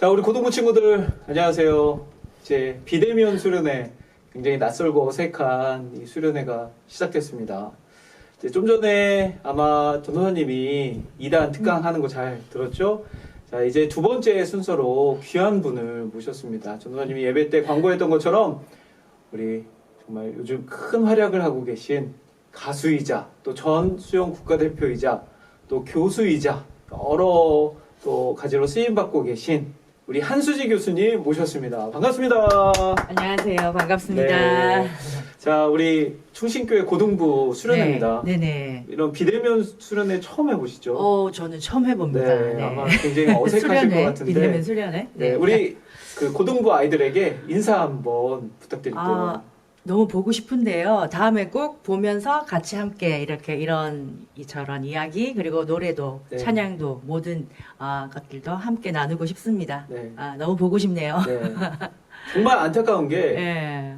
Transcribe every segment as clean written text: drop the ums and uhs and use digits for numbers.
자, 우리 고등부 친구들 안녕하세요. 이제 비대면 수련회, 굉장히 낯설고 어색한 이 수련회가 시작됐습니다. 이제 좀 전에 아마 전도사님이 2단 특강 하는 거 잘 들었죠? 자, 이제 두 번째 순서로 귀한 분을 모셨습니다. 전도사님이 예배 때 광고했던 것처럼 우리 정말 요즘 큰 활약을 하고 계신 가수이자 또 전 수영 국가대표이자 또 교수이자 여러 또 가지로 쓰임받고 계신 우리 한수지 교수님 모셨습니다. 반갑습니다. 안녕하세요. 반갑습니다. 네. 자, 우리 충신교회 고등부 수련회입니다. 네, 네네. 이런 비대면 수련회 처음 해보시죠? 저는 처음 해봅니다. 네, 네. 아마 굉장히 어색하실 것 같은데. 비대면 수련회. 네, 우리 그 고등부 아이들에게 인사 한번 부탁드릴게요. 너무 보고 싶은데요. 다음에 꼭 보면서 같이 함께 이렇게 이런 이야기 그리고 노래도 네. 찬양도 모든 것들도 함께 나누고 싶습니다. 네. 너무 보고 싶네요. 네. 정말 안타까운 게 네.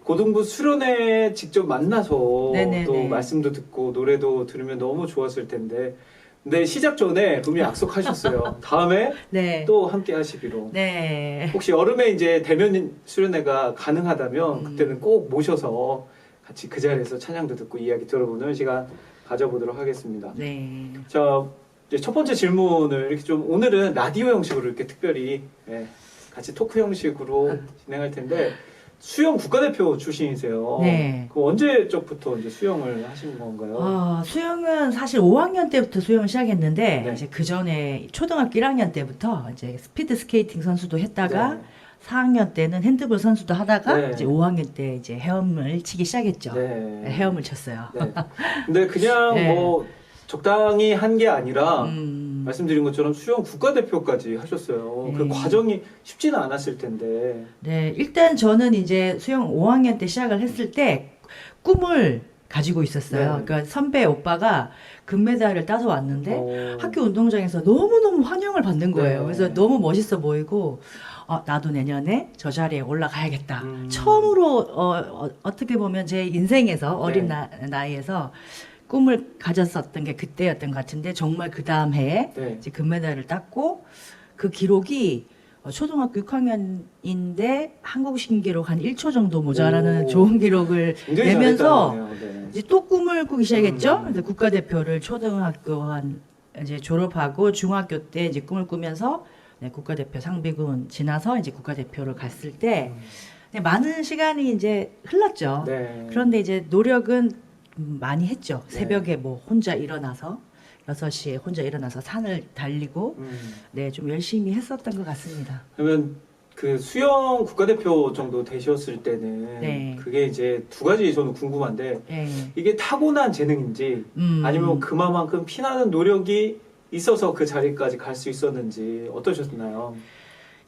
고등부 수련회 직접 만나서 네네네. 또 말씀도 듣고 노래도 들으면 너무 좋았을 텐데, 근데 시작 전에 분명히 약속하셨어요. 다음에 네. 또 함께 하시기로. 네. 혹시 여름에 이제 대면 수련회가 가능하다면 그때는 꼭 모셔서 같이 그 자리에서 찬양도 듣고 이야기 들어보는 시간 가져보도록 하겠습니다. 네. 자, 이제 첫 번째 질문을 이렇게 좀 오늘은 라디오 형식으로 이렇게 특별히 같이 토크 형식으로 진행할 텐데, 수영 국가대표 출신이세요. 네. 그 언제적부터 이제 수영을 하신 건가요? 수영은 사실 5학년 때부터 수영을 시작했는데, 네. 이제 그 전에 초등학교 1학년 때부터 이제 스피드 스케이팅 선수도 했다가, 네. 4학년 때는 핸드볼 선수도 하다가, 네. 이제 5학년 때 이제 헤엄을 치기 시작했죠. 네. 헤엄을 쳤어요. 네. 근데 그냥 네. 뭐 적당히 한 게 아니라 말씀드린 것처럼 수영 국가대표까지 하셨어요. 그 네. 과정이 쉽지는 않았을 텐데. 네, 일단 저는 이제 수영 5학년 때 시작을 했을 때 꿈을 가지고 있었어요. 네. 그러니까 선배 오빠가 금메달을 따서 왔는데 어, 학교 운동장에서 너무너무 환영을 받는 거예요. 네. 그래서 너무 멋있어 보이고 나도 내년에 저 자리에 올라가야겠다. 음. 처음으로 어떻게 보면 제 인생에서 어린 네. 나이에서 꿈을 가졌었던 게 그때였던 것 같은데 정말 그 다음 해에 네. 이제 금메달을 땄고 그 기록이 초등학교 6학년인데 한국 신기록 한 1초 정도 모자라는 오. 좋은 기록을 굉장히 내면서 잘했다네요. 네. 이제 또 꿈을 꾸기 시작했죠. 음. 그래서 국가대표를 초등학교 한 이제 졸업하고 중학교 때 이제 꿈을 꾸면서 국가대표 상비군 지나서 이제 국가대표를 갔을 때 많은 시간이 이제 흘렀죠. 네. 그런데 이제 노력은 많이 했죠. 네. 새벽에 뭐 혼자 일어나서 6시에 혼자 일어나서 산을 달리고 좀 열심히 했었던 것 같습니다. 그러면 그 수영 국가대표 정도 되셨을 때는 네. 그게 이제 두 가지 저는 궁금한데, 네. 이게 타고난 재능인지 아니면 그만큼 피나는 노력이 있어서 그 자리까지 갈 수 있었는지 어떠셨나요?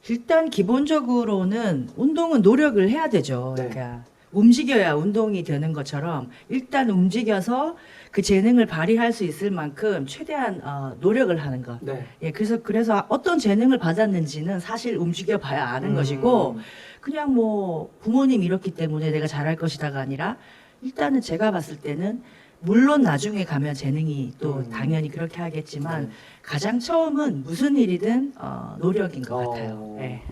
일단 기본적으로는 운동은 노력을 해야 되죠. 네. 그러니까 움직여야 운동이 되는 것처럼 일단 움직여서 그 재능을 발휘할 수 있을 만큼 최대한 노력을 하는 것. 네. 예, 그래서 어떤 재능을 받았는지는 사실 움직여 봐야 아는 것이고, 그냥 뭐 부모님이 이렇기 때문에 내가 잘할 것이다가 아니라 일단은 제가 봤을 때는 물론 나중에 가면 재능이 또 당연히 그렇게 하겠지만 네. 가장 처음은 무슨 일이든 노력인 것 같아요. 어. 예.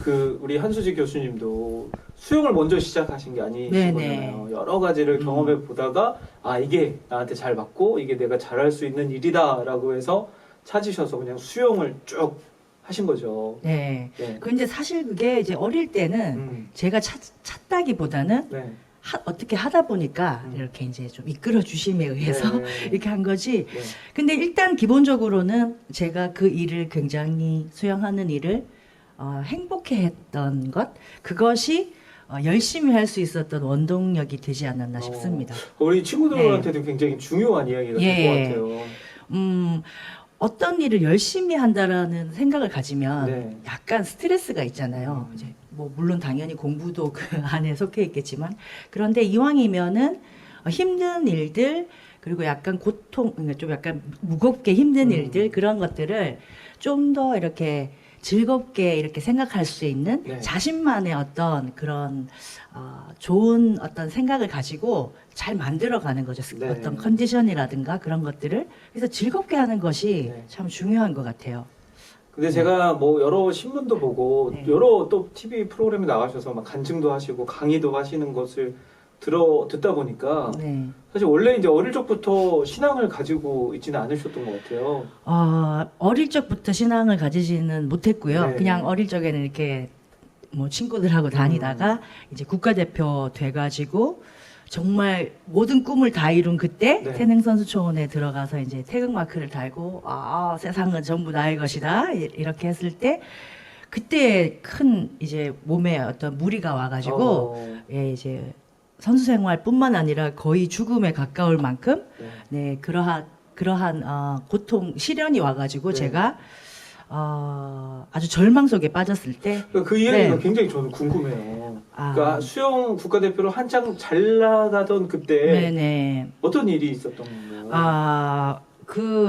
그 우리 한수지 교수님도 수영을 먼저 시작하신 게 아니시잖아요. 네네. 여러 가지를 경험해 보다가 이게 나한테 잘 맞고 이게 내가 잘할 수 있는 일이다라고 해서 찾으셔서 그냥 수영을 쭉 하신 거죠. 네. 네. 근데 사실 그게 이제 어릴 때는 제가 찾다기보다는 네. 어떻게 하다 보니까 이렇게 이제 좀 이끌어 주심에 의해서 네. 이렇게 한 거지. 네. 근데 일단 기본적으로는 제가 그 일을 굉장히 수영하는 일을 행복해 했던 것, 그것이 열심히 할 수 있었던 원동력이 되지 않았나 싶습니다. 우리 친구들한테도 굉장히 중요한 이야기가 될 것 같아요. 어떤 일을 열심히 한다라는 생각을 가지면 네. 약간 스트레스가 있잖아요. 이제 뭐 물론 당연히 공부도 그 안에 속해 있겠지만, 그런데 이왕이면은 힘든 일들 그리고 약간 고통, 그러니까 좀 약간 무겁게 힘든 일들, 그런 것들을 좀 더 이렇게 즐겁게 이렇게 생각할 수 있는 네. 자신만의 어떤 그런 좋은 어떤 생각을 가지고 잘 만들어가는 거죠. 네. 어떤 컨디션이라든가 그런 것들을. 그래서 즐겁게 하는 것이 네. 참 중요한 것 같아요. 근데 제가 뭐 여러 신문도 보고 네. 여러 또 TV 프로그램에 나가셔서 막 간증도 하시고 강의도 하시는 것을 듣다 보니까 네. 사실 원래 이제 어릴 적부터 신앙을 가지고 있지는 않으셨던 것 같아요. 어릴 적부터 신앙을 가지지는 못했고요. 네. 그냥 어릴 적에는 이렇게 뭐 친구들하고 다니다가 이제 국가대표 돼가지고 정말 모든 꿈을 다 이룬 그때 네. 태능선수촌에 들어가서 이제 태극마크를 달고 세상은 전부 나의 것이다 이렇게 했을 때 그때 큰 이제 몸에 어떤 무리가 와가지고 어, 예 이제 선수 생활뿐만 아니라 거의 죽음에 가까울 만큼 네. 네 그러한 고통 시련이 와가지고 네. 제가 아주 절망 속에 빠졌을 때 그 이야기가 네. 굉장히 저는 궁금해요. 아. 그러니까 수영 국가대표로 한창 잘 나가던 그때 네네 어떤 일이 있었던 건가요?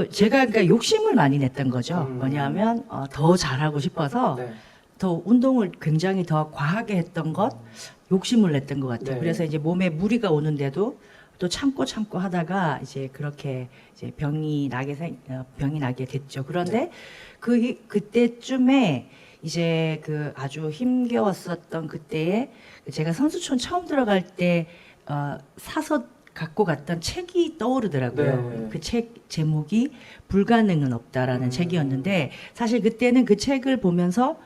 제가 그러니까 욕심을 많이 냈던 거죠. 음. 뭐냐면 더 잘하고 싶어서 네. 더 운동을 굉장히 더 과하게 했던 것, 욕심을 냈던 것 같아요. 네. 그래서 이제 몸에 무리가 오는데도 또 참고 하다가 이제 그렇게 이제 병이 나게 됐죠. 그런데 그때쯤에 이제 그 아주 힘겨웠었던 그때에 제가 선수촌 처음 들어갈 때 사서 갖고 갔던 책이 떠오르더라고요. 네. 그 책 제목이 불가능은 없다라는 책이었는데 사실 그때는 그 책을 보면서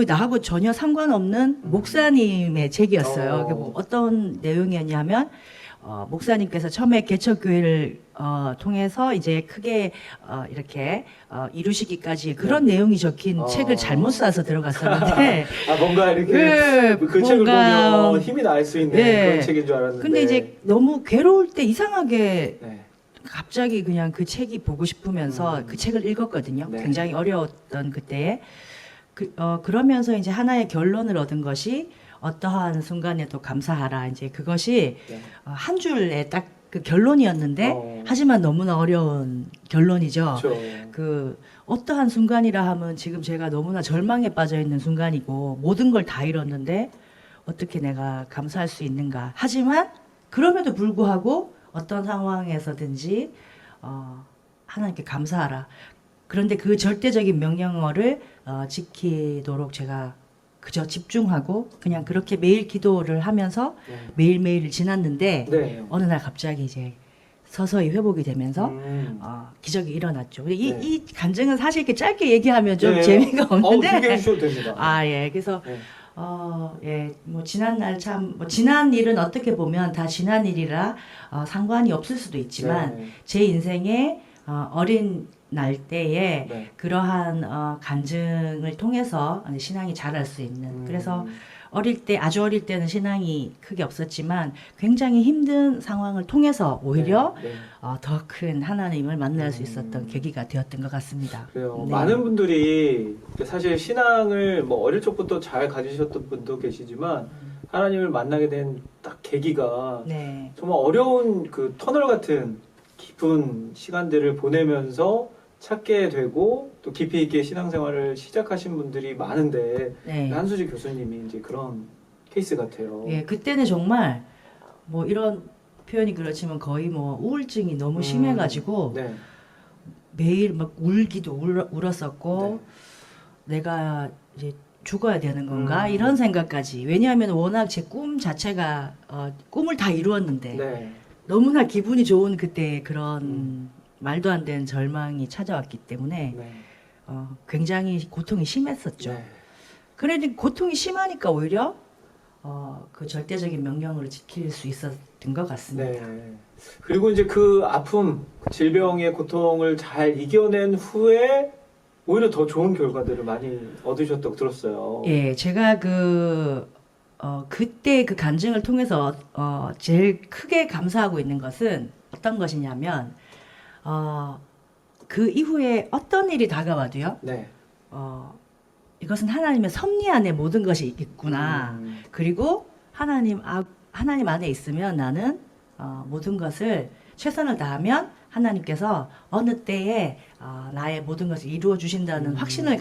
나하고 전혀 상관없는 목사님의 책이었어요. 그게 뭐 어떤 내용이었냐면 목사님께서 처음에 개척교회를 통해서 이제 크게 이렇게 이루시기까지 그런 내용이 적힌 책을 잘못 사서 들어갔었는데 뭔가 이렇게 네, 그 책을 뭔가, 보면 힘이 날 수 있는 네. 그런 책인 줄 알았는데. 근데 이제 너무 괴로울 때 이상하게 네. 갑자기 그냥 그 책이 보고 싶으면서 그 책을 읽었거든요. 네. 굉장히 어려웠던 그때에 그러면서 이제 하나의 결론을 얻은 것이 어떠한 순간에도 감사하라. 이제 그것이 네. 한 줄에 딱 그 결론이었는데 하지만 너무나 어려운 결론이죠. 그렇죠. 그 어떠한 순간이라 하면 지금 제가 너무나 절망에 빠져 있는 순간이고 모든 걸 다 잃었는데 어떻게 내가 감사할 수 있는가. 하지만 그럼에도 불구하고 어떤 상황에서든지 하나님께 감사하라. 그런데 그 절대적인 명령어를 지키도록 제가 그저 집중하고 그냥 그렇게 매일 기도를 하면서 네. 매일매일 지났는데 네. 어느 날 갑자기 이제 서서히 회복이 되면서 기적이 일어났죠. 이 간증은 사실 이렇게 짧게 얘기하면 좀 네. 재미가 없는데 길게 해주셔도 됩니다. 예. 그래서 네. 뭐 지난 날 뭐 지난 일은 어떻게 보면 다 지난 일이라 상관이 없을 수도 있지만 네. 제 인생에 어린 날 때에 네. 그러한 간증을 통해서 신앙이 자랄 수 있는 그래서 아주 어릴 때는 신앙이 크게 없었지만 굉장히 힘든 상황을 통해서 오히려 네. 더 큰 하나님을 만날 수 있었던 계기가 되었던 것 같습니다. 그래요. 네. 많은 분들이 사실 신앙을 뭐 어릴 적부터 잘 가지셨던 분도 계시지만 하나님을 만나게 된 딱 계기가 네. 정말 어려운 그 터널 같은 깊은 시간들을 보내면서 찾게 되고 또 깊이 있게 신앙생활을 시작하신 분들이 많은데 네. 한수지 교수님이 이제 그런 케이스 같아요. 예, 그때는 정말 뭐 이런 표현이 그렇지만 거의 뭐 우울증이 너무 심해가지고 네. 매일 막 울었었고 내가 이제 죽어야 되는 건가 이런 생각까지 왜냐하면 워낙 제 꿈 자체가 꿈을 다 이루었는데 네. 너무나 기분이 좋은 그때 그런 말도 안 되는 절망이 찾아왔기 때문에 네. 굉장히 고통이 심했었죠. 네. 그런데 고통이 심하니까 오히려 그 절대적인 명령을 지킬 수 있었던 것 같습니다. 네. 그리고 이제 그 아픔, 그 질병의 고통을 잘 이겨낸 후에 오히려 더 좋은 결과들을 많이 얻으셨다고 들었어요. 예, 제가 그때 그 간증을 통해서 제일 크게 감사하고 있는 것은 어떤 것이냐면 그 이후에 어떤 일이 다가와도요. 네. 이것은 하나님의 섭리 안에 모든 것이 있구나. 그리고 하나님 안에 있으면 나는 모든 것을 최선을 다하면 하나님께서 어느 때에 나의 모든 것을 이루어 주신다는 확신을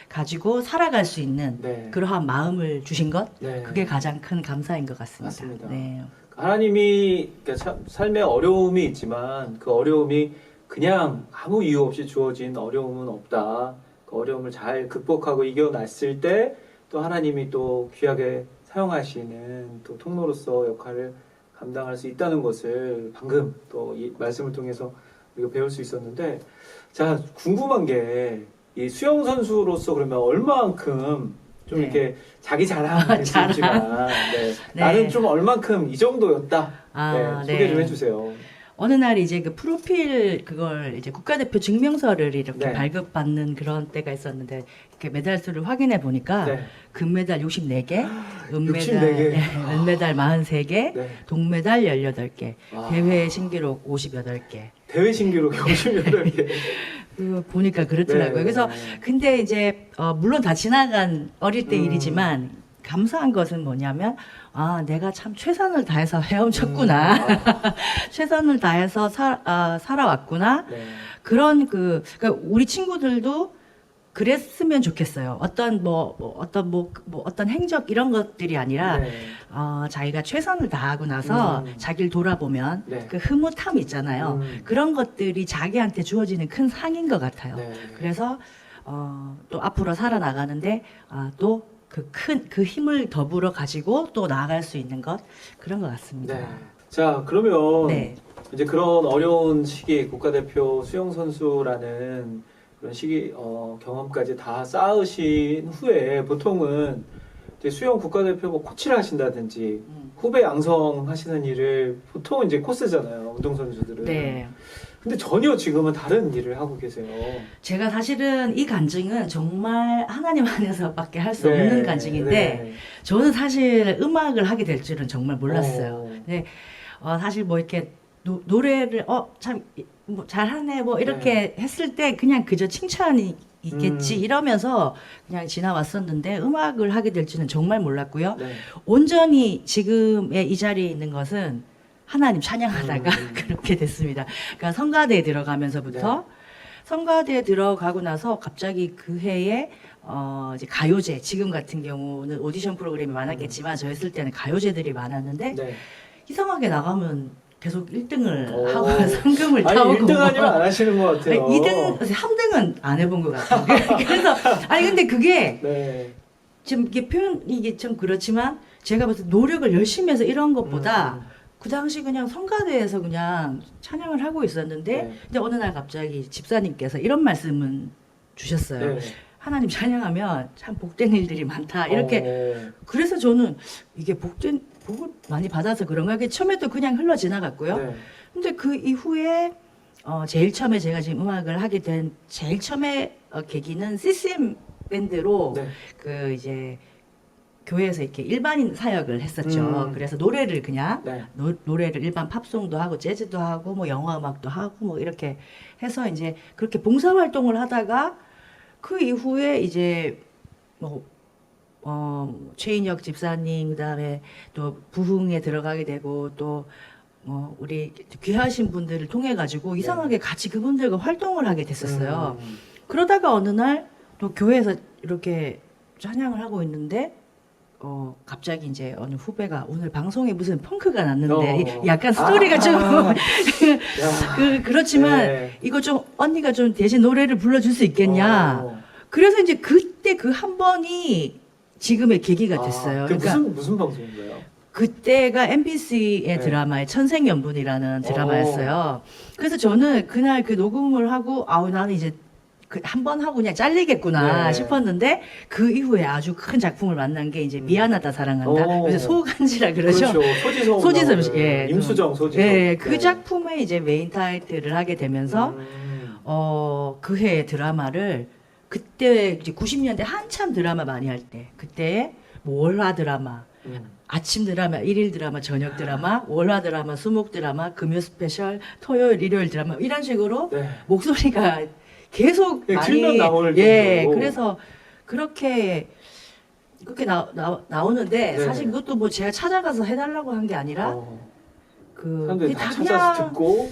가지고 살아갈 수 있는 네. 그러한 마음을 주신 것 네. 그게 가장 큰 감사인 것 같습니다. 맞습니다. 네. 하나님이 그러니까 삶에 어려움이 있지만 그 어려움이 그냥 아무 이유 없이 주어진 어려움은 없다. 그 어려움을 잘 극복하고 이겨냈을 때 또 하나님이 또 귀하게 사용하시는 또 통로로서 역할을 감당할 수 있다는 것을 방금 또 이 말씀을 통해서 우리가 배울 수 있었는데, 자, 궁금한 게 이 수영 선수로서 그러면 얼마만큼 좀 네. 이렇게 자기 자랑을 했을지만 네. 네. 나는 좀 얼만큼 이 정도였다. 아, 네, 소개 좀 네. 해주세요. 어느 날 이제 그 프로필 그걸 이제 국가대표 증명서를 이렇게 네. 발급받는 그런 때가 있었는데 이렇게 메달 수를 확인해 보니까 네. 금메달 64개, 64 개. 은메달 43개, 네. 동메달 18개, 와. 대회 신기록 58개. 대회 신기록 58개. 그 보니까 그렇더라고요. 네. 그래서 근데 이제 물론 다 지나간 어릴 때 일이지만 감사한 것은 뭐냐면 아 내가 참 최선을 다해서 헤엄쳤구나. 최선을 다해서 살아왔구나. 네. 그런 그러니까 우리 친구들도 그랬으면 좋겠어요. 어떤 행적 이런 것들이 아니라 네. 자기가 최선을 다하고 나서 자기를 돌아보면 네. 그 흐뭇함 있잖아요. 그런 것들이 자기한테 주어지는 큰 상인 것 같아요. 네. 그래서 또 앞으로 살아나가는데 또 그 힘을 더불어 가지고 또 나아갈 수 있는 것 그런 것 같습니다. 네. 자, 그러면 네. 이제 그런 어려운 시기 국가대표 수영 선수라는 그런 시기 경험까지 다 쌓으신 후에 보통은 이제 수영 국가대표 뭐 코치를 하신다든지 후배 양성하시는 일을 보통 이제 코스잖아요, 운동선수들은. 네. 근데 전혀 지금은 다른 일을 하고 계세요. 제가 사실은 이 간증은 정말 하나님 안에서밖에 할 수 네, 없는 간증인데 네. 저는 사실 음악을 하게 될 줄은 정말 몰랐어요. 어. 네, 사실 뭐 이렇게 노래를 참 뭐 잘하네 뭐 이렇게 했을 때 그냥 그저 칭찬이 있겠지 이러면서 그냥 지나왔었는데 음악을 하게 될 줄은 정말 몰랐고요. 네. 온전히 지금의 이 자리에 있는 것은 하나님 찬양하다가 그렇게 됐습니다. 그러니까 성가대에 들어가면서부터 성가대에 들어가고 나서 갑자기 그 해에 이제 가요제 지금 같은 경우는 오디션 프로그램이 많았겠지만 저 했을 때는 가요제들이 많았는데 네. 이상하게 나가면 계속 1등을 오. 하고 상금을 아니, 타오고 1등 아니면 안 하시는 것 같아요. 2등, 3등은 안 해본 것 같아요. 그래서 아니 근데 그게 네. 지금 이게 이게 좀 그렇지만 제가 봤을 때 노력을 열심히 해서 이런 것보다 그 당시 그냥 성가대에서 그냥 찬양을 하고 있었는데 네. 이제 어느 날 갑자기 집사님께서 이런 말씀은 주셨어요. 네. 하나님 찬양하면 참 복된 일들이 많다. 이렇게 그래서 저는 이게 복을 많이 받아서 그런가 이게 처음에도 그냥 흘러 지나갔고요. 네. 근데 그 이후에 제일 처음에 제가 지금 음악을 하게 된 제일 처음에 계기는 CCM 밴드로 네. 그 이제 교회에서 이렇게 일반인 사역을 했었죠. 그래서 노래를 그냥 네. 노래를 일반 팝송도 하고 재즈도 하고 뭐 영화 음악도 하고 뭐 이렇게 해서 이제 그렇게 봉사 활동을 하다가 그 이후에 이제 뭐 최인혁 집사님 그다음에 또 부흥에 들어가게 되고 또 우리 귀하신 분들을 통해 가지고 이상하게 같이 그분들과 활동을 하게 됐었어요. 그러다가 어느 날 또 교회에서 이렇게 찬양을 하고 있는데 갑자기 이제 어느 후배가 오늘 방송에 무슨 펑크가 났는데 약간 스토리가 좀 그렇지만 네. 이거 좀 언니가 좀 대신 노래를 불러줄 수 있겠냐. 그래서 이제 그때 그 한 번이 지금의 계기가 됐어요. 그 그러니까 무슨 방송인가요? 그때가 MBC의 네. 드라마의 천생연분이라는 드라마였어요. 그래서 저는 그날 그 녹음을 하고 나는 이제 한 번 하고 그냥 잘리겠구나 네. 싶었는데 그 이후에 아주 큰 작품을 만난 게 이제 미안하다 사랑한다. 그래서 소간지라 그러죠. 그렇죠. 소지섭 씨, 예. 임수정 소지섭. 예, 그 작품에 이제 메인 타이틀을 하게 되면서 그 해의 드라마를 그때 이제 90년대 한참 드라마 많이 할 때 그때 뭐 월화 드라마 아침 드라마, 일일 드라마, 저녁 드라마, 월화 드라마, 수목 드라마, 금요 스페셜, 토요일, 일요일 드라마 이런 식으로 네. 목소리가 계속 네, 많이 틀면 나올 예, 정도로. 그래서 그렇게 나오는데 네. 사실 그것도 뭐 제가 찾아가서 해달라고 한 게 아니라 사람들이 다 그냥 찾아서 듣고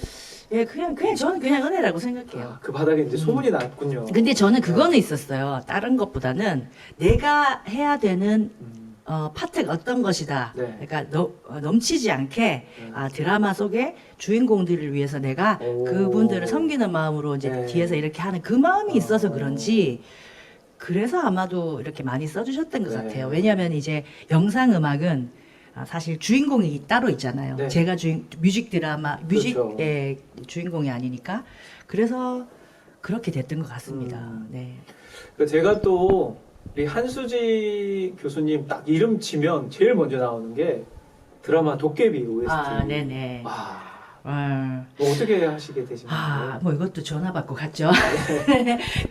예, 그냥 저는 그냥 은혜라고 생각해요. 그 바닥에 이제 소문이 났군요. 근데 저는 그거는 있었어요. 다른 것보다는 내가 해야 되는 파트가 어떤 것이다. 네. 그러니까 넘치지 않게 드라마 속에 주인공들을 위해서 내가 오. 그분들을 섬기는 마음으로 이제 네. 뒤에서 이렇게 하는 그 마음이 있어서 그런지 그래서 아마도 이렇게 많이 써주셨던 것 네. 같아요. 왜냐하면 이제 영상 음악은 사실 주인공이 따로 있잖아요. 네. 제가 뮤직 드라마 그렇죠. 뮤직의 주인공이 아니니까 그래서 그렇게 됐던 것 같습니다. 네. 그러니까 제가 또 우리 한수지 교수님 딱 이름 치면 제일 먼저 나오는 게 드라마 도깨비 OST. 아, 네네. 뭐 어떻게 하시게 되신 거예요? 뭐 이것도 전화 받고 갔죠.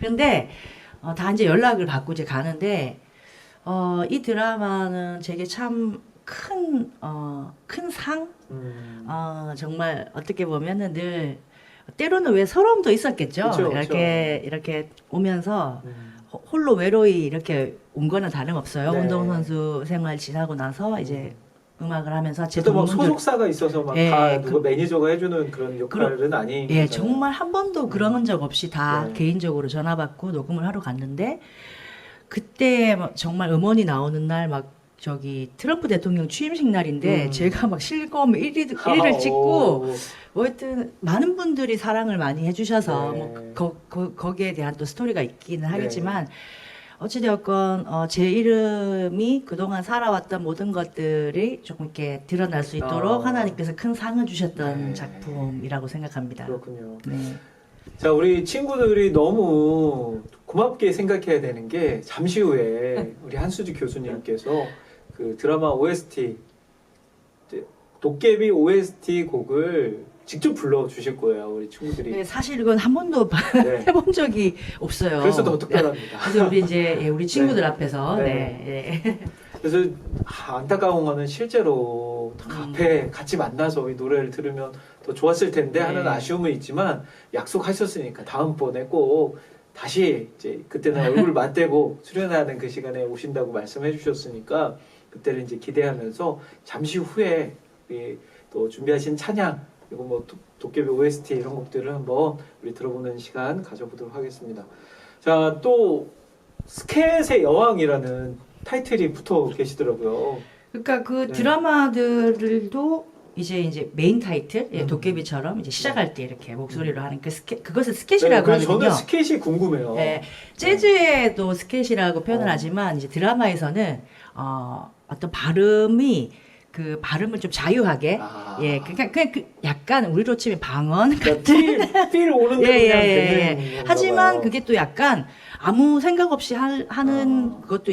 그런데 다 이제 연락을 받고 이제 가는데 이 드라마는 제게 참 큰 상? 정말 어떻게 보면은 늘 때로는 왜 서러움도 있었겠죠. 그쵸, 이렇게 오면서 홀로 외로이 이렇게 온 거는 다름없어요. 네. 운동선수 생활 지나고 나서 이제 음악을 하면서 제 또 막 동문들 소속사가 있어서 막 예, 다 누구 매니저가 해주는 그런 역할은 아닌 예, 거잖아요. 정말 한 번도 그런 적 없이 다 네. 개인적으로 전화 받고 녹음을 하러 갔는데 그때 막 정말 음원이 나오는 날 막 저기 트럼프 대통령 취임식 날인데 제가 막 실검 1위를 찍고 뭐 하여튼 많은 분들이 사랑을 많이 해주셔서 네. 뭐 거기에 대한 또 스토리가 있기는 네. 하겠지만 어찌되었건 제 이름이 그동안 살아왔던 모든 것들이 조금 이렇게 드러날 수 있도록 하나님께서 큰 상을 주셨던 네. 작품이라고 생각합니다. 그렇군요. 네. 자, 우리 친구들이 너무 고맙게 생각해야 되는 게 잠시 후에 우리 한수지 교수님께서 그 드라마 OST 이제 도깨비 OST 곡을 직접 불러주실 거예요, 우리 친구들이. 네, 사실 이건 한 번도 네. 해본 적이 없어요. 그래서 더 특별합니다. 그래서 우리 이제 우리 친구들 네. 앞에서 네. 그래서 안타까운 거는 실제로 앞에 같이 만나서 이 노래를 들으면 더 좋았을 텐데 하는 네. 아쉬움은 있지만 약속하셨으니까 다음번에 꼭 다시 이제 그때는 얼굴 맞대고 수련하는 그 시간에 오신다고 말씀해 주셨으니까 그때를 이제 기대하면서 잠시 후에 우리 또 준비하신 찬양 그리고 뭐 도깨비 OST 이런 곡들을 한번 우리 들어보는 시간 가져보도록 하겠습니다. 자, 또 스케트의 여왕이라는 타이틀이 붙어 계시더라고요. 그러니까 그 네. 드라마들도 이제 메인 타이틀 도깨비처럼 이제 시작할 때 이렇게 목소리로 하는 그것을 스케치라고 그래서 하거든요. 저는 스케치 궁금해요. 네, 재즈에도 스케치라고 표현을 어. 하지만 이제 드라마에서는 어떤 발음이 그 발음을 좀 자유하게 그냥 그 약간 우리로 치면 방언 그러니까 필 오는 대로 그냥 되는 건가 하지만 봐요. 그게 또 약간 아무 생각 없이 하는 것도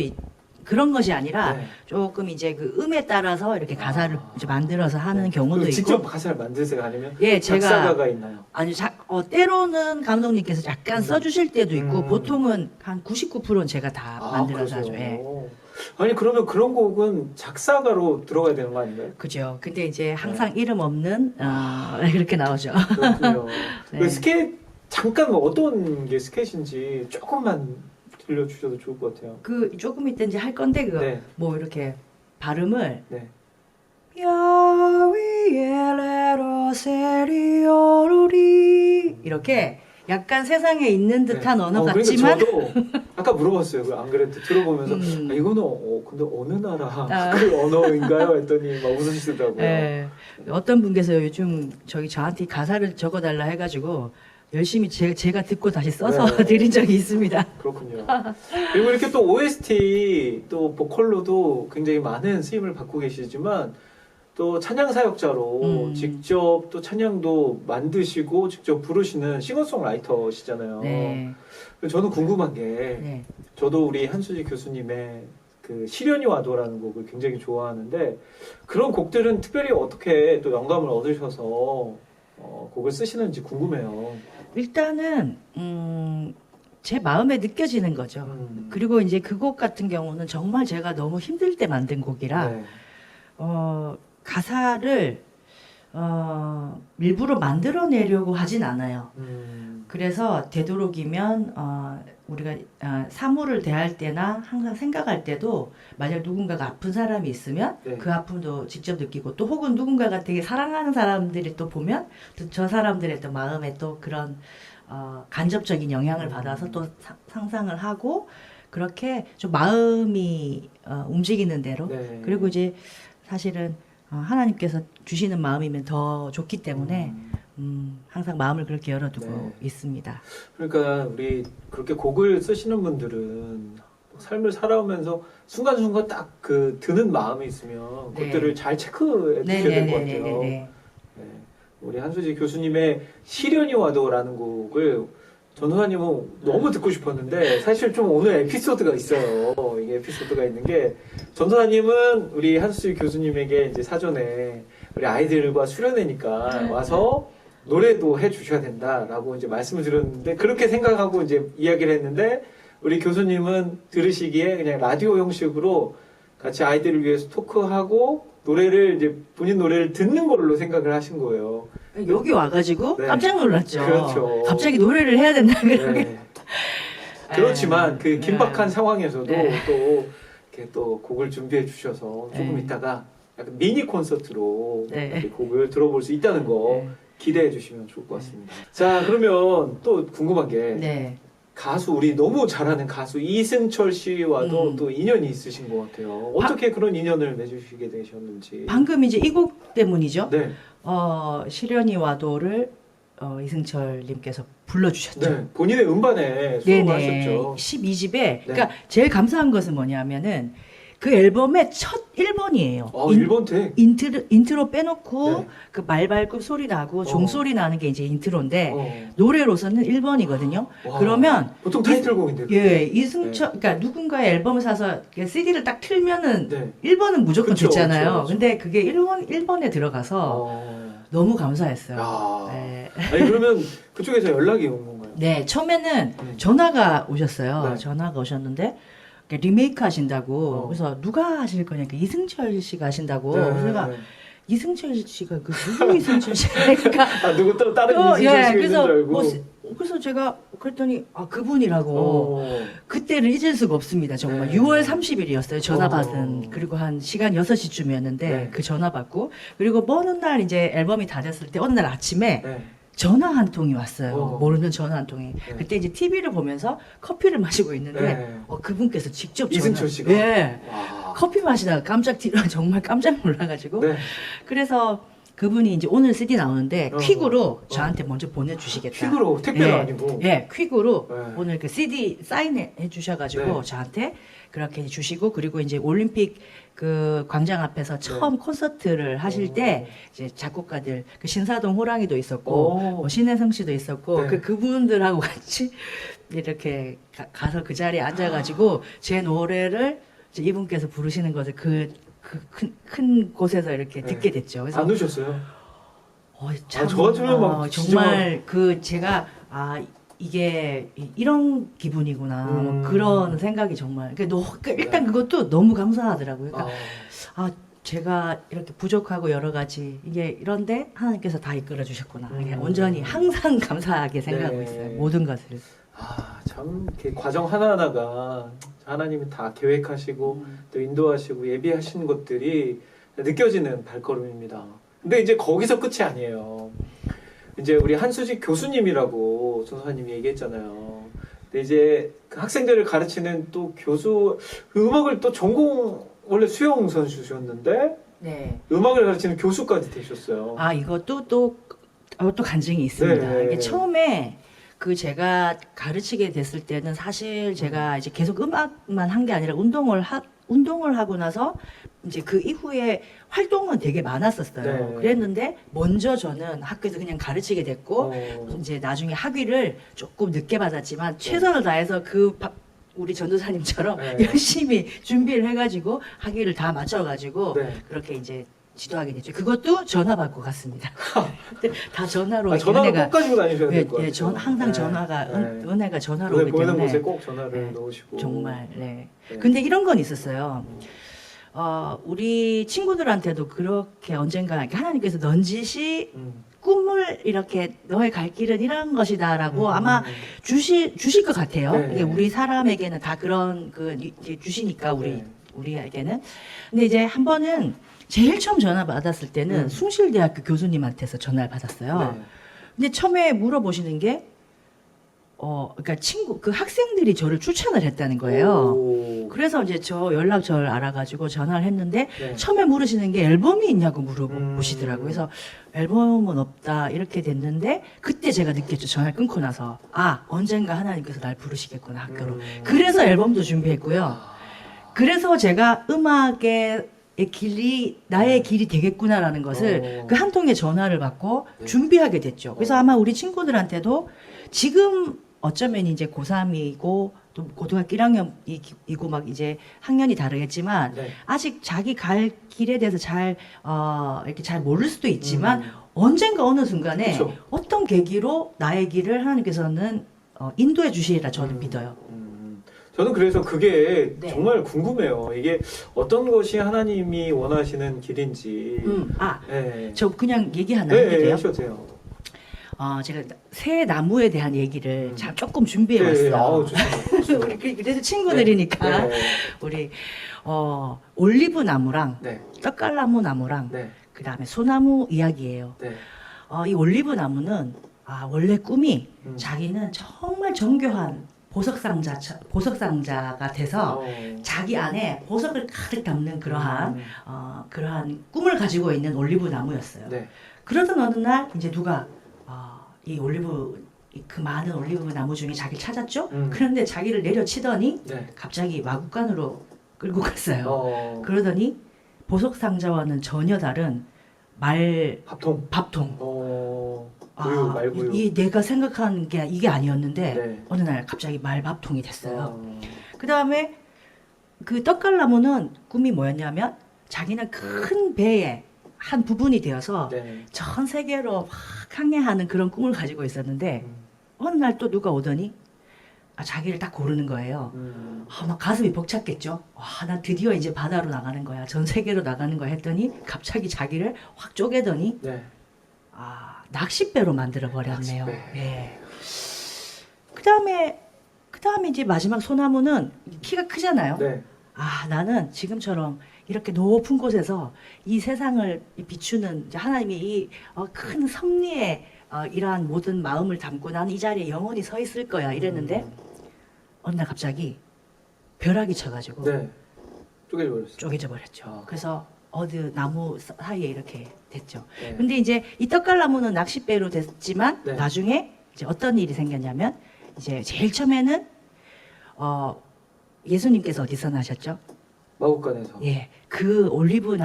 그런 것이 아니라 네. 조금 이제 그 음에 따라서 이렇게 가사를 이제 만들어서 하는 경우도 그럼 있고. 직접 가사를 만드세요? 아니면 예, 제가 작사가가 있나요? 아니 때로는 감독님께서 약간 써주실 때도 있고 보통은 한 99%는 제가 다 만들어서 하죠. 예. 아니 그러면 그런 곡은 작사가로 들어가야 되는 거 아닌가요? 그죠. 근데 이제 항상 이름 없는 그렇게 나오죠. 그렇군요. 네. 그 스케치 잠깐 뭐 어떤 게 스케치인지 조금만 들려주셔도 좋을 것 같아요. 그 조금 있다 이제 할 건데 네. 뭐 이렇게 발음을 네. 이렇게 약간 세상에 있는 듯한 언어 그러니까 같지만 저도 아까 물어봤어요. 안 그래도 들어보면서 이거는 근데 어느 나라 그 언어인가요? 했더니 막 웃으시더라고요. 예. 어떤 분께서 요즘 저한테 가사를 적어달라 해가지고 열심히 제가 듣고 다시 써서 네. 드린 적이 있습니다. 그렇군요. 그리고 이렇게 또 OST 또 보컬로도 굉장히 많은 쓰임을 받고 계시지만 또 찬양 사역자로 직접 또 찬양도 만드시고 직접 부르시는 싱어송라이터시잖아요. 네. 저는 궁금한 게 네. 저도 우리 한수지 교수님의 그 시련이 와도라는 곡을 굉장히 좋아하는데 그런 곡들은 특별히 어떻게 또 영감을 얻으셔서 곡을 쓰시는지 궁금해요. 일단은 제 마음에 느껴지는 거죠. 그리고 이제 그 곡 같은 경우는 정말 제가 너무 힘들 때 만든 곡이라 네. 가사를 일부러 만들어내려고 하진 않아요. 그래서 되도록이면 우리가 사물을 대할 때나 항상 생각할 때도 만약 누군가가 아픈 사람이 있으면 네. 그 아픔도 직접 느끼고 또 혹은 누군가가 되게 사랑하는 사람들이 또 보면 또 저 사람들의 또 마음에 또 그런 간접적인 영향을 받아서 또 상상을 하고 그렇게 좀 마음이 움직이는 대로 네. 그리고 이제 사실은 하나님께서 주시는 마음이면 더 좋기 때문에 항상 마음을 그렇게 열어두고 네. 있습니다. 그러니까 우리 그렇게 곡을 쓰시는 분들은 삶을 살아오면서 순간순간 딱 그 드는 마음이 있으면 네. 그것들을 잘 체크해 두셔야 될 것 같아요. 네네네네네. 네. 우리 한수지 교수님의 시련이 와도라는 곡을 전도사님은 너무 듣고 싶었는데 사실 좀 오늘 에피소드가 있어요. 이게 에피소드가 있는 게 전도사님은 우리 한수지 교수님에게 이제 사전에 우리 아이들과 수련회니까 와서 노래도 해 주셔야 된다라고 이제 말씀을 드렸는데 그렇게 생각하고 이제 이야기를 했는데 우리 교수님은 들으시기에 그냥 라디오 형식으로 같이 아이들을 위해서 토크하고 노래를 이제 본인 노래를 듣는 걸로 생각을 하신 거예요. 여기 와가지고 네. 깜짝 놀랐죠. 그렇죠. 갑자기 노래를 해야 된다는 네. 그렇지만 그 네. 긴박한 상황에서도 네. 또 이렇게 또 곡을 준비해 주셔서 조금 네. 있다가 약간 미니 콘서트로 네. 이렇게 곡을 들어볼 수 있다는 거 네. 기대해 주시면 좋을 것 같습니다. 자, 그러면 또 궁금한 게 네. 가수 우리 너무 잘하는 가수 이승철 씨와도 또 인연이 있으신 것 같아요. 어떻게 그런 인연을 맺으시게 되셨는지. 방금 이제 이 곡 때문이죠. 네, 시련이 와도를 이승철님께서 불러주셨죠. 네, 본인의 음반에 수록하셨죠. 12집에 그러니까 제일 감사한 것은 뭐냐면은 그 앨범의 첫 1번이에요. 아, 일본 택. 인트로 빼놓고 네. 그 말발굽 소리 나고 종소리 나는 게 이제 인트로인데 노래로서는 1번이거든요. 와, 그러면 보통 타이틀곡인데. 예, 이승철 그러니까 누군가의 앨범을 사서 CD를 딱 틀면은 네. 1번은 무조건 그쵸, 듣잖아요. 그쵸, 그쵸. 근데 그게 1번에 들어가서 너무 감사했어요. 야. 네. 아니 그러면 그쪽에서 연락이 온 건가요? 네, 처음에는 전화가 오셨어요. 네. 전화가 오셨는데 리메이크 하신다고. 그래서 누가 하실 거냐니까 이승철 씨가 하신다고. 네. 그래서 제가 이승철 씨가 그 누구 이승철 씨가 아 누구 또 다른 이승철 예, 씨가 있는 줄 알고. 그래서 제가 그랬더니 그분이라고. 어. 그때를 잊을 수가 없습니다. 정말 네. 6월 30일이었어요. 전화 받은. 어. 그리고 한 시간 6시쯤이었는데 네. 그 전화 받고 그리고 어느 날 이제 앨범이 다 됐을 때 어느 날 아침에 네. 전화 한 통이 왔어요. 어. 모르는 전화 한 통이. 네. 그때 이제 TV를 보면서 커피를 마시고 있는데 네. 그분께서 직접 이승철 씨가. 예. 와. 커피 마시다가 정말 깜짝 놀라가지고 네. 그래서 그분이 이제 오늘 CD 나오는데 어. 퀵으로 저한테 먼저 보내주시겠다. 퀵으로 택배가 예. 아니고. 예, 퀵으로 네. 오늘 그 CD 사인해 주셔가지고 네. 저한테 그렇게 주시고 그리고 이제 올림픽 그 광장 앞에서 처음 콘서트를 하실 때 이제 작곡가들 그 신사동 호랑이도 있었고 오. 뭐 신혜성 씨도 있었고 네. 그분들하고 같이 이렇게 가서 그 자리에 앉아가지고 제 노래를 이제 이분께서 부르시는 것을 큰 곳에서 이렇게 네. 듣게 됐죠. 그래서 안 오셨어요? 참, 저 같으면 막 정말 그 제가 이게 이런 기분이구나 뭐 그런 생각이 정말 그러니까 일단 그것도 너무 감사하더라고요. 그러니까 제가 이렇게 부족하고 여러 가지 이게 이런데 하나님께서 다 이끌어 주셨구나. 그냥 온전히 항상 감사하게 생각하고 네. 있어요. 모든 것을. 참 이렇게 과정 하나하나가 하나님이 다 계획하시고 또 인도하시고 예비하신 것들이 느껴지는 발걸음입니다. 근데 이제 거기서 끝이 아니에요. 이제 우리 한수직 교수님이라고 전사님이 얘기했잖아요. 근데 이제 그 학생들을 가르치는 또 교수 음악을 또 전공 원래 수영 선수셨는데 네. 음악을 가르치는 교수까지 되셨어요. 이것도 또 간증이 있습니다. 네. 이게 처음에 제가 가르치게 됐을 때는 사실 제가 이제 계속 음악만 한 게 아니라 운동을 하고 나서 이제 그 이후에 활동은 되게 많았었어요. 네. 그랬는데 먼저 저는 학교에서 그냥 가르치게 됐고 이제 나중에 학위를 조금 늦게 받았지만 최선을 다해서 우리 전도사님처럼 네. 열심히 준비를 해가지고 학위를 다 맞춰가지고 네. 그렇게 이제 지도하게 됐죠. 그것도 전화 받고 갔습니다. 근데 다 전화로 전화를 꼭 가지고 다니셔야 될 것 같아요. 항상 네. 전화가 네. 은혜가 전화로 오늘 오기 보이는 때문에 곳에 꼭 전화를 네. 넣으시고 정말 네. 네. 근데 이런 건 있었어요. 우리 친구들한테도 그렇게 언젠가 이렇게 하나님께서 넌지시 꿈을 이렇게 너의 갈 길은 이런 것이다라고 아마 주실 것 같아요. 네. 이게 우리 사람에게는 다 그런 이제 주시니까 우리에게는. 근데 이제 한 번은 제일 처음 전화 받았을 때는 숭실대학교 교수님한테서 전화를 받았어요. 네. 근데 처음에 물어보시는 게 그러니까 그 학생들이 저를 추천을 했다는 거예요. 오. 그래서 이제 저 연락처를 알아가지고 전화를 했는데 네. 처음에 물으시는 게 앨범이 있냐고 물어보시더라고요. 그래서 앨범은 없다 이렇게 됐는데 그때 제가 느꼈죠. 전화 끊고 나서 언젠가 하나님께서 날 부르시겠구나 학교로. 그래서 앨범도 준비했고요. 그래서 제가 음악의 길이 나의 길이 되겠구나라는 것을 그 한 통의 전화를 받고 네. 준비하게 됐죠. 그래서 아마 우리 친구들한테도 지금 어쩌면 이제 고3이고 또 고등학교 1학년이고 막 이제 학년이 다르겠지만 네. 아직 자기 갈 길에 대해서 이렇게 잘 모를 수도 있지만 언젠가 어느 순간에 그쵸. 어떤 계기로 나의 길을 하나님께서는 인도해 주시리라 저는 믿어요. 저는 그래서 그게 네. 정말 궁금해요. 이게 어떤 것이 하나님이 원하시는 길인지. 네. 저 그냥 얘기 하나 네, 해도 돼요? 하셔도 돼요. 제가 새 나무에 대한 얘기를 조금 준비해 네, 왔어요. 아우, 좋습니다. 우리 그래도 친구들이니까 네. 우리 올리브 나무랑 네. 떡갈나무 나무랑 네. 그다음에 소나무 이야기예요. 네. 이 올리브 나무는 원래 꿈이 자기는 정말 정교한 보석상자가 돼서 자기 안에 보석을 가득 담는 그러한 꿈을 가지고 있는 올리브 나무였어요. 네. 그러던 어느 날 이제 누가 그 많은 올리브 나무 중에 자기를 찾았죠. 그런데 자기를 내려치더니 네. 갑자기 마구간으로 끌고 갔어요. 어, 그러더니 보석 상자와는 전혀 다른 밥통. 밥통. 우유, 말구유. 내가 생각한 게 이게 아니었는데 네. 어느 날 갑자기 말밥통이 됐어요. 그 다음에 그 떡갈나무는 꿈이 뭐였냐면 자기는 큰 배의 한 부분이 되어서 네. 전 세계로 막 항해하는 그런 꿈을 가지고 있었는데 어느 날 또 누가 오더니 자기를 딱 고르는 거예요. 막 가슴이 벅찼겠죠. 난 드디어 이제 바다로 나가는 거야. 전 세계로 나가는 거야 했더니 갑자기 자기를 확 쪼개더니 네. 낚싯배로 만들어 버렸네요. 낚싯배. 예. 그다음에 이제 마지막 소나무는 키가 크잖아요. 네. 나는 지금처럼 이렇게 높은 곳에서 이 세상을 비추는 이제 하나님이 이 큰 섭리에 이러한 모든 마음을 담고 나는 이 자리에 영원히 서 있을 거야 이랬는데 어느 날 갑자기 벼락이 쳐가지고 네. 쪼개져 버렸어요. 쪼개져 버렸죠. 그래서 어느 나무 사이에 이렇게 됐죠. 네. 근데 이제 이 떡갈나무는 낚싯배로 됐지만 네. 나중에 이제 어떤 일이 생겼냐면 이제 제일 처음에는 예수님께서 어디서 나셨죠? 마국간에서. 예, 그 올리브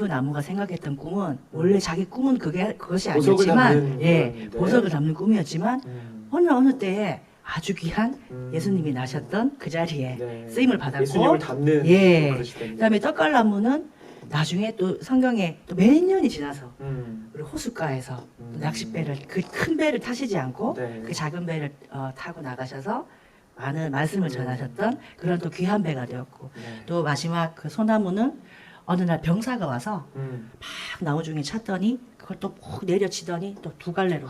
나무가 생각했던 꿈은 원래 자기 꿈은 그것이 보석을 아니었지만 담는 꿈이었는데. 보석을 담는 꿈이었지만 어느 때에 아주 귀한 음. 예수님이 나셨던 그 자리에 네. 쓰임을 받았고 예수님을 담는 예. 그릇이 그다음에 떡갈나무는 나중에 또 성경에 또 몇 년이 지나서 우리 호숫가에서 낚싯배를 그 큰 배를 타시지 않고 네. 그 작은 배를 타고 나가셔서 많은 말씀을 전하셨던 그런 또 귀한 배가 되었고 네. 또 마지막 그 소나무는 어느 날 병사가 와서 막 나무 중에 찾더니 그걸 또 푹 내려치더니 또 두 갈래로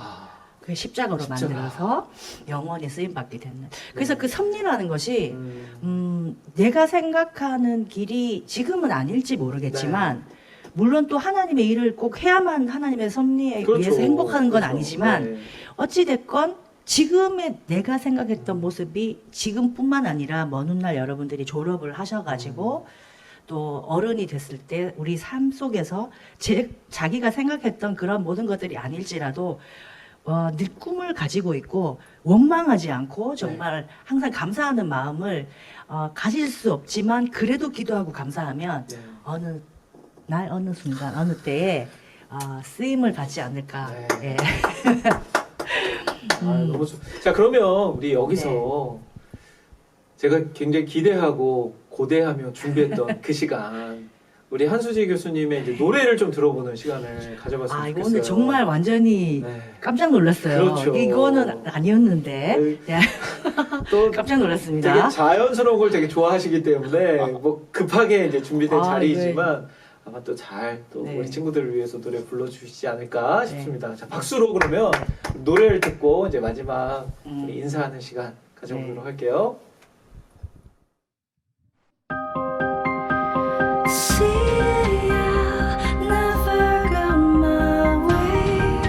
그 십자가로 십자가. 만들어서 영원히 쓰임 받게 됐는. 그래서 그 섭리라는 것이 음. 내가 생각하는 길이 지금은 아닐지 모르겠지만 물론 또 하나님의 일을 꼭 해야만 하나님의 섭리에 그렇죠. 의해서 행복하는 건 그렇죠. 아니지만 네. 어찌 됐건 지금의 내가 생각했던 모습이 지금뿐만 아니라 먼 훗날 여러분들이 졸업을 하셔가지고 또 어른이 됐을 때 우리 삶 속에서 자기가 생각했던 그런 모든 것들이 아닐지라도 늘 꿈을 가지고 있고 원망하지 않고 정말 항상 감사하는 마음을 가질 수 없지만 그래도 기도하고 감사하면 네. 어느 날 어느 순간 어느 때에 쓰임을 받지 않을까. 네. 예. 너무 자, 그러면 우리 여기서 제가 굉장히 기대하고 고대하며 준비했던 그 시간, 우리 한수지 교수님의 이제 노래를 좀 들어보는 시간을 가져봤으면 이거 좋겠어요. 오늘 정말 완전히 네. 깜짝 놀랐어요. 그렇죠. 이거는 아니었는데 네. 또 깜짝 놀랐습니다. 되게 자연스러운 걸 되게 좋아하시기 때문에 뭐 급하게 이제 준비된 자리이지만 아마 또 잘 또 네. 우리 친구들을 위해서 노래 불러주시지 않을까 네. 싶습니다. 자, 박수로 그러면 노래를 듣고 이제 마지막 음. 우리 인사하는 시간 가져보도록 네. 할게요. See, I'll never go my way,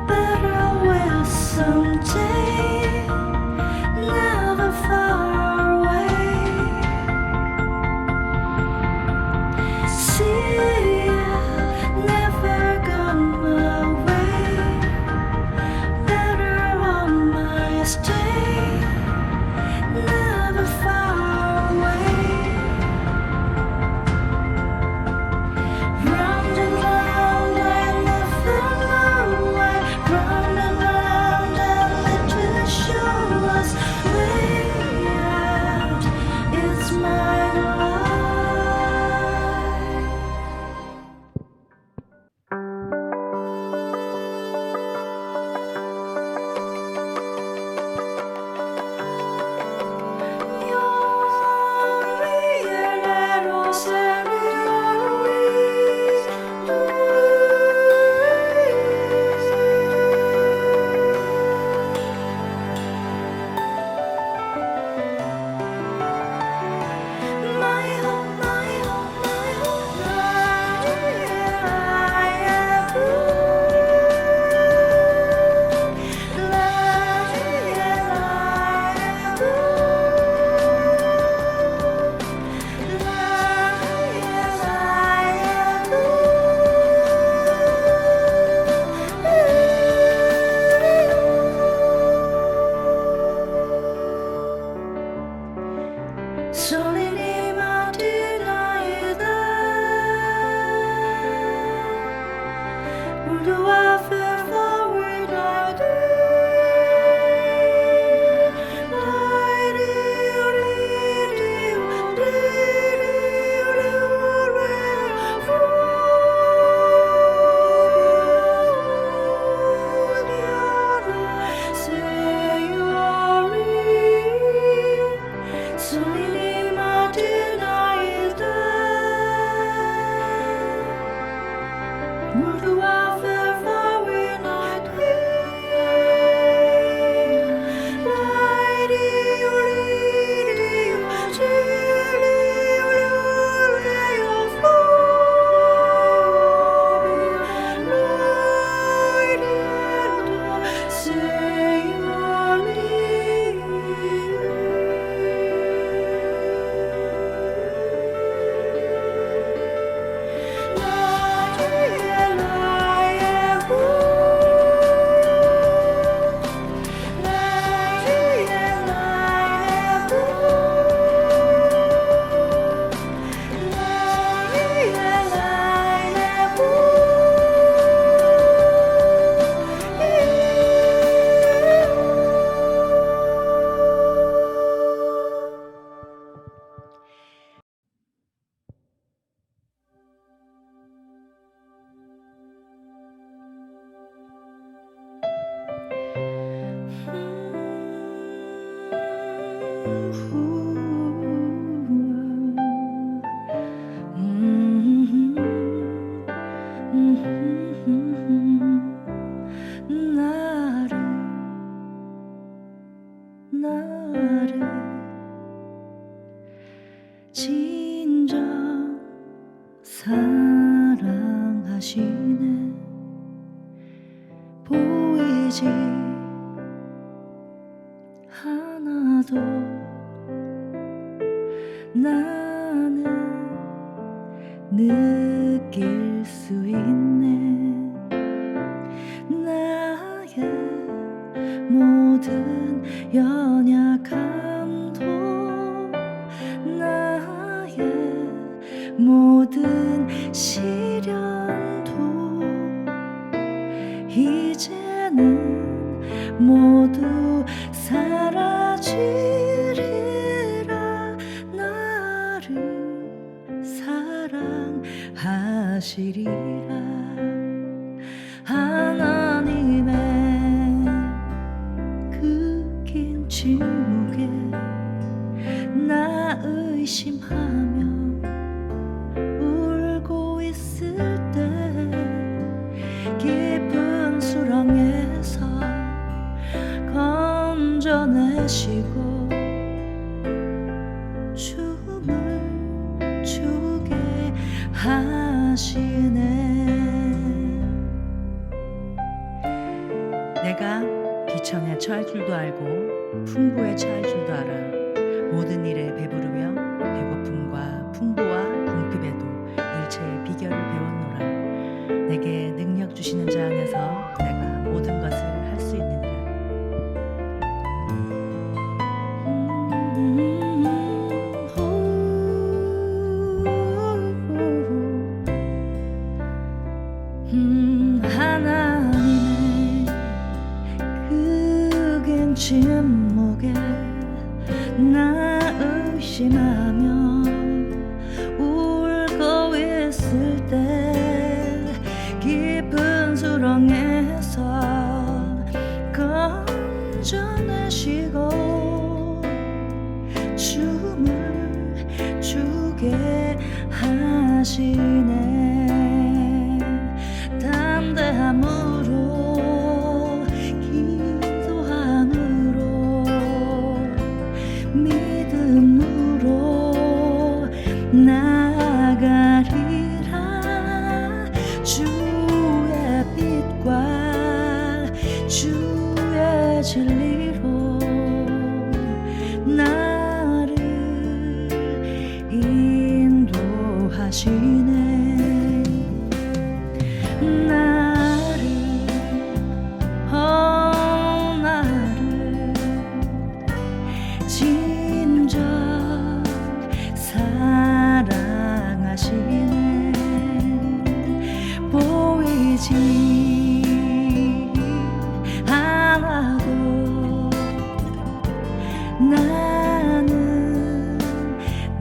but I will someday. 설레니 마디나이다 Where do I feel forward I do Where do I feel forward I do 나를 진정 사랑하시네 보이지 않아도 나는 느낄 수 있네 나의 모든 연약함도 나의 모든 시련도 이제는 모두 사라지리라 나를 사랑하시리라 하나님의 그 긴 침묵에 나 의심하며 울고 있을 때 깊은 수렁에서 건져내시고 춤을 추게 하시네 내가 기천에 처할 줄도 알고 풍부에 처할 줄도 알아 모든 일에 배부르며 배고픔과 풍부와 궁핍에도 일체의 비결을 배웠노라 내게 능력 주시는 자 안에서 내가 모든 것을 할 수 있느니라 하나님의 그 긴 침묵에 나 의심하며 울고 있을 때 깊은 수렁에서 건져내시고 춤을 추게 하시네 담대함으로 기도함으로 믿음으로 나아가리라 주의 빛과 주의 진리로 나를 인도하시네 나를 진정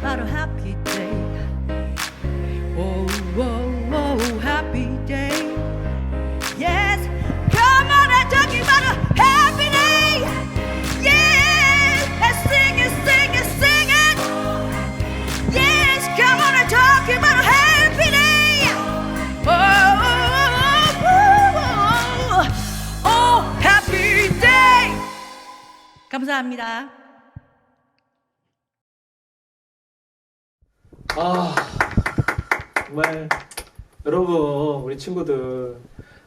about a happy day. Oh, oh, oh, happy day. Yes, come on and talk about a happy day. Yes, and sing it, sing it, sing it. Yes, come on and talk about a happy day. Oh, oh, oh, oh, oh, happy day. 감사합니다. 아, 정말 여러분, 우리 친구들,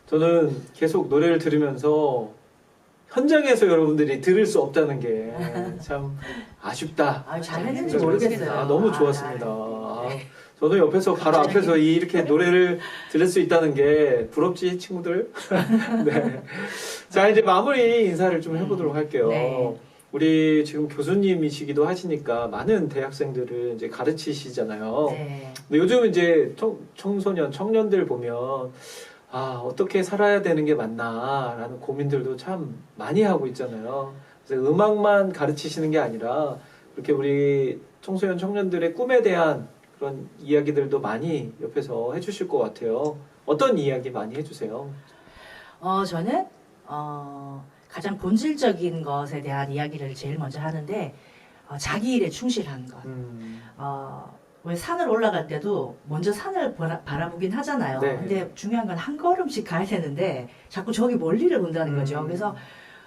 저는 계속 노래를 들으면서 현장에서 여러분들이 들을 수 없다는 게 참 아쉽다. 아, 잘했는지 생각을 모르겠어요. 했습니다. 아, 너무 좋았습니다. 네. 저는 옆에서 바로 앞에서 이렇게 노래를 들을 수 있다는 게 부럽지 친구들. 네. 자 이제 마무리 인사를 좀 해보도록 할게요. 네. 우리 지금 교수님이시기도 하시니까 많은 대학생들을 이제 가르치시잖아요. 네. 근데 요즘 이제 청소년, 청년들 보면 아 어떻게 살아야 되는 게 맞나라는 고민들도 참 많이 하고 있잖아요. 그래서 음악만 가르치시는 게 아니라 그렇게 우리 청소년, 청년들의 꿈에 대한 그런 이야기들도 많이 옆에서 해주실 것 같아요. 어떤 이야기 많이 해주세요? 저는 가장 본질적인 것에 대한 이야기를 제일 먼저 하는데 자기 일에 충실한 것. 왜 산을 올라갈 때도 먼저 산을 바라보긴 하잖아요. 네. 근데 중요한 건 한 걸음씩 가야 되는데 자꾸 저기 멀리를 본다는 거죠. 그래서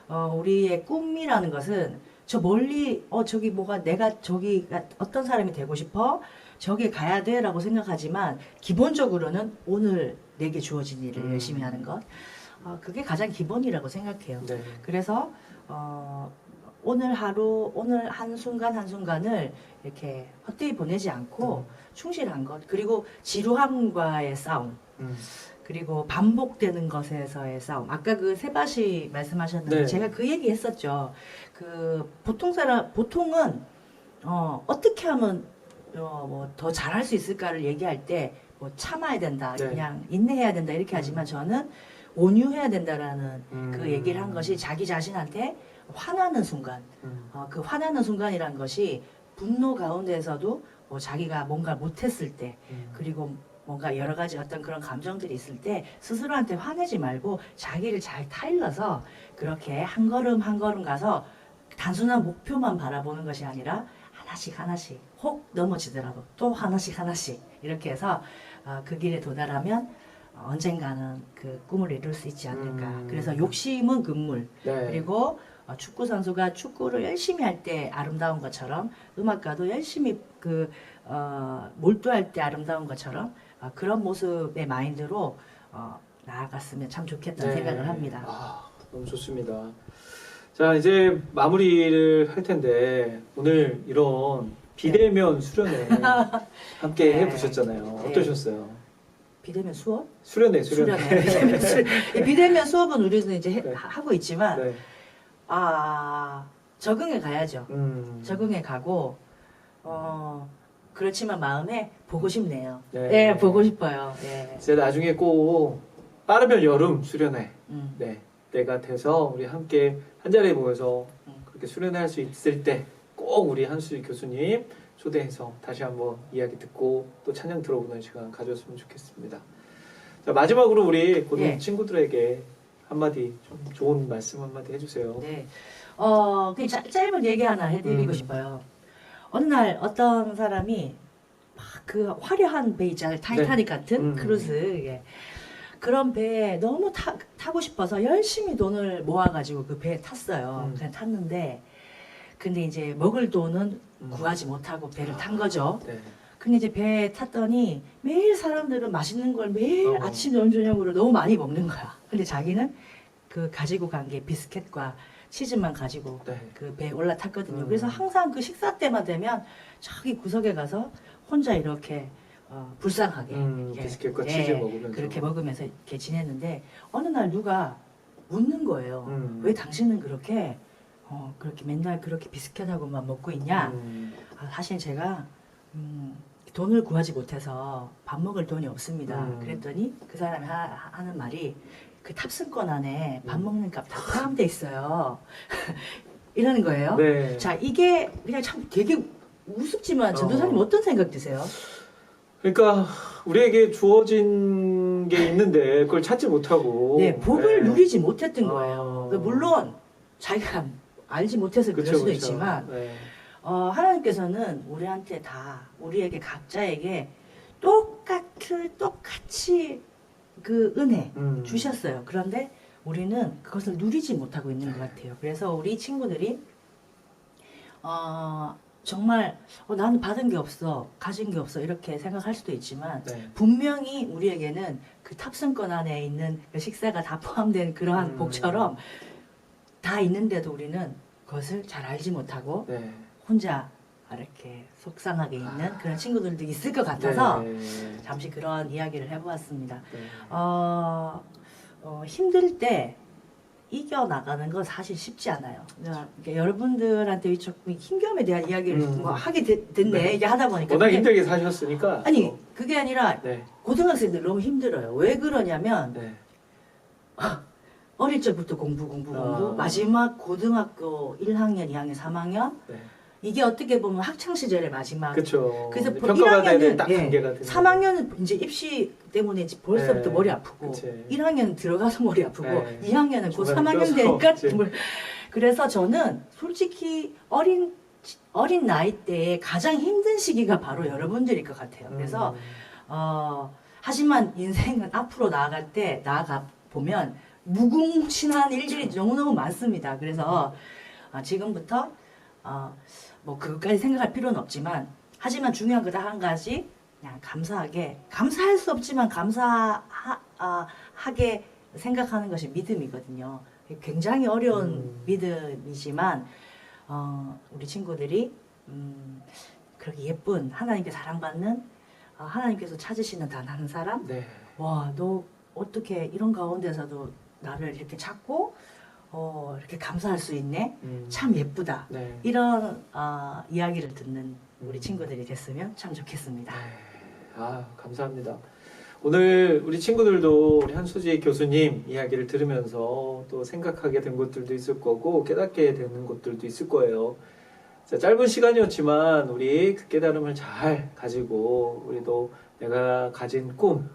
우리의 꿈이라는 것은 저 멀리 저기 뭐가 내가 저기가 어떤 사람이 되고 싶어 저기 가야 돼라고 생각하지만 기본적으로는 오늘 내게 주어진 일을 열심히 하는 것. 그게 가장 기본이라고 생각해요. 네. 그래서 오늘 하루, 오늘 한순간 한순간을 이렇게 헛되이 보내지 않고 충실한 것, 그리고 지루함과의 싸움, 그리고 반복되는 것에서의 싸움. 아까 그 세바시 말씀하셨는데 네. 제가 그 얘기 했었죠. 그 보통은 어떻게 하면 뭐 더 잘할 수 있을까를 얘기할 때 뭐 참아야 된다, 네. 그냥 인내해야 된다 이렇게 하지만 저는 온유해야 된다라는 그 얘기를 한 것이 자기 자신한테 화나는 순간, 그 화나는 순간이란 것이 분노 가운데에서도 뭐 자기가 뭔가 못했을 때, 그리고 뭔가 여러 가지 어떤 그런 감정들이 있을 때 스스로한테 화내지 말고 자기를 잘 타일러서 그렇게 한 걸음 한 걸음 가서 단순한 목표만 바라보는 것이 아니라 하나씩 하나씩 혹 넘어지더라도 또 하나씩 하나씩 이렇게 해서 그 길에 도달하면 언젠가는 그 꿈을 이룰 수 있지 않을까. 그래서 욕심은 금물. 네. 그리고 축구 선수가 축구를 열심히 할 때 아름다운 것처럼 음악가도 열심히 몰두할 때 아름다운 것처럼 그런 모습의 마인드로 나아갔으면 참 좋겠다는 네. 생각을 합니다. 너무 좋습니다. 자 이제 마무리를 할 텐데 오늘 이런 비대면 수련회 함께 네. 해보셨잖아요. 네. 어떠셨어요? 비대면 수업? 수련회. 이 비대면 수업은 우리는 이제 네. 하고 있지만 네. 적응해 가야죠. 적응해 가고 그렇지만 마음에 보고 싶네요. 네. 네, 보고 싶어요. 네. 제가 나중에 꼭 빠르면 여름 수련회 음. 네 때가 돼서 우리 함께 한 자리에 모여서 그렇게 수련회 할 수 있을 때 꼭 우리 한수지 교수님 초대해서 다시 한번 이야기 듣고 또 찬양 들어보는 시간 가졌으면 좋겠습니다. 자 마지막으로 우리 고등 예. 친구들에게 한마디 좀 좋은 말씀 한마디 해주세요. 네. 그냥 짧은 얘기 하나 해드리고 싶어요. 어느 날 어떤 사람이 막 그 화려한 배 있잖아요. 타이타닉 같은 크루즈. 예. 그런 배에 너무 타고 싶어서 열심히 돈을 모아가지고 그 배에 탔어요. 그냥 탔는데, 근데 이제 먹을 돈은 구하지 못하고 배를 탄 거죠. 네. 근데 이제 배에 탔더니 매일 사람들은 맛있는 걸 매일 아침, 점심, 저녁으로 너무 많이 먹는 거야. 근데 자기는 그 가지고 간 게 비스켓과 치즈만 가지고 네. 그 배에 올라탔거든요. 그래서 항상 그 식사 때만 되면 저기 구석에 가서 혼자 이렇게 불쌍하게 이렇게, 비스켓과 예, 치즈 먹으면서 그렇게 먹으면서 이렇게 지냈는데 어느 날 누가 묻는 거예요. 왜 당신은 그렇게 맨날 그렇게 비스켓하고만 먹고 있냐? 사실 제가 돈을 구하지 못해서 밥 먹을 돈이 없습니다. 그랬더니 그 사람이 하는 말이 그 탑승권 안에 밥 먹는 값 다 포함돼 있어요. 이러는 거예요. 네. 자, 이게 그냥 참 되게 우습지만 전도사님 어떤 생각 드세요? 그러니까 우리에게 주어진 게 있는데 그걸 찾지 못하고 네, 복을 네. 누리지 못했던 거예요. 그러니까 물론 자기가 알지 못해서 그럴 그쵸, 수도 그쵸. 있지만 네. 하나님께서는 우리한테 다 우리에게 각자에게 똑같이 그 은혜 주셨어요. 그런데 우리는 그것을 누리지 못하고 있는 것 같아요. 그래서 우리 친구들이 정말 나는 받은 게 없어, 가진 게 없어 이렇게 생각할 수도 있지만 네. 분명히 우리에게는 그 탑승권 안에 있는 그 식사가 다 포함된 그러한 복처럼 다 있는데도 우리는 그것을 잘 알지 못하고 네. 혼자 이렇게 속상하게 있는 그런 친구들도 있을 것 같아서 네. 잠시 그런 이야기를 해보았습니다. 네. 힘들 때 이겨나가는 건 사실 쉽지 않아요. 그러니까 여러분들한테 조금 힘겨움에 대한 이야기를 뭐 하게 됐네. 네. 이게 하다 보니까. 워낙 그게- 힘들게 사셨으니까 아니, 그게 아니라 네. 고등학생들 너무 힘들어요. 왜 그러냐면 네. 어릴 적부터 공부. 마지막 고등학교 1학년, 2학년, 3학년 네. 이게 어떻게 보면 학창 시절의 마지막. 그렇죠. 그래서 평가받아야 될 딱 예, 단계가 되는 3학년은 이제 입시 때문에 벌써부터 네, 머리 아프고 그치. 1학년 들어가서 머리 아프고 네. 2학년은 곧 중간에 3학년 껴서, 되니까 그치. 그래서 저는 솔직히 어린 나이 때에 가장 힘든 시기가 바로 여러분들일 것 같아요. 그래서 하지만 인생은 앞으로 나아가 보면 무궁무진한 일들이 너무너무 많습니다. 그래서 지금부터 뭐 그것까지 생각할 필요는 없지만 하지만 중요한 거 한 가지 그냥 감사할 수 없지만 감사하게 생각하는 것이 믿음이거든요. 굉장히 어려운 믿음이지만 우리 친구들이 그렇게 예쁜 하나님께 사랑받는 하나님께서 찾으시는 단 한 사람 네. 와, 너 어떻게 이런 가운데서도 나를 이렇게 찾고 이렇게 감사할 수 있네. 참 예쁘다. 네. 이런 이야기를 듣는 우리 친구들이 됐으면 참 좋겠습니다. 감사합니다. 오늘 우리 친구들도 우리 한수지 교수님 이야기를 들으면서 또 생각하게 된 것들도 있을 거고 깨닫게 되는 것들도 있을 거예요. 자, 짧은 시간이었지만 우리 그 깨달음을 잘 가지고 우리도 내가 가진 꿈,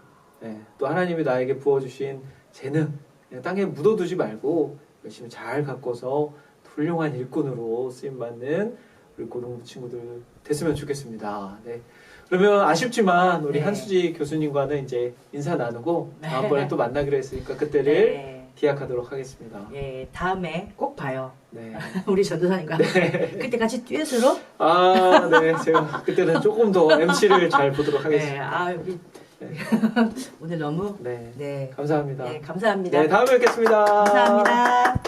또 하나님이 나에게 부어주신 재능 그냥 땅에 묻어두지 말고 열심히 잘 가꿔서 훌륭한 일꾼으로 쓰임받는 우리 고등부 친구들 됐으면 좋겠습니다. 네. 그러면 아쉽지만 우리 네. 한수지 교수님과는 이제 인사 나누고 네. 다음번에 또 만나기로 했으니까 그때를 네. 기약하도록 하겠습니다. 예, 다음에 꼭 봐요. 네. 우리 전도사님과 그때 같이 듀엣으로. 네. 제가 그때는 조금 더 MC를 잘 보도록 네, 하겠습니다. 우리 네. 오늘 너무 네. 네, 감사합니다. 네, 감사합니다. 네, 다음에 뵙겠습니다. 감사합니다.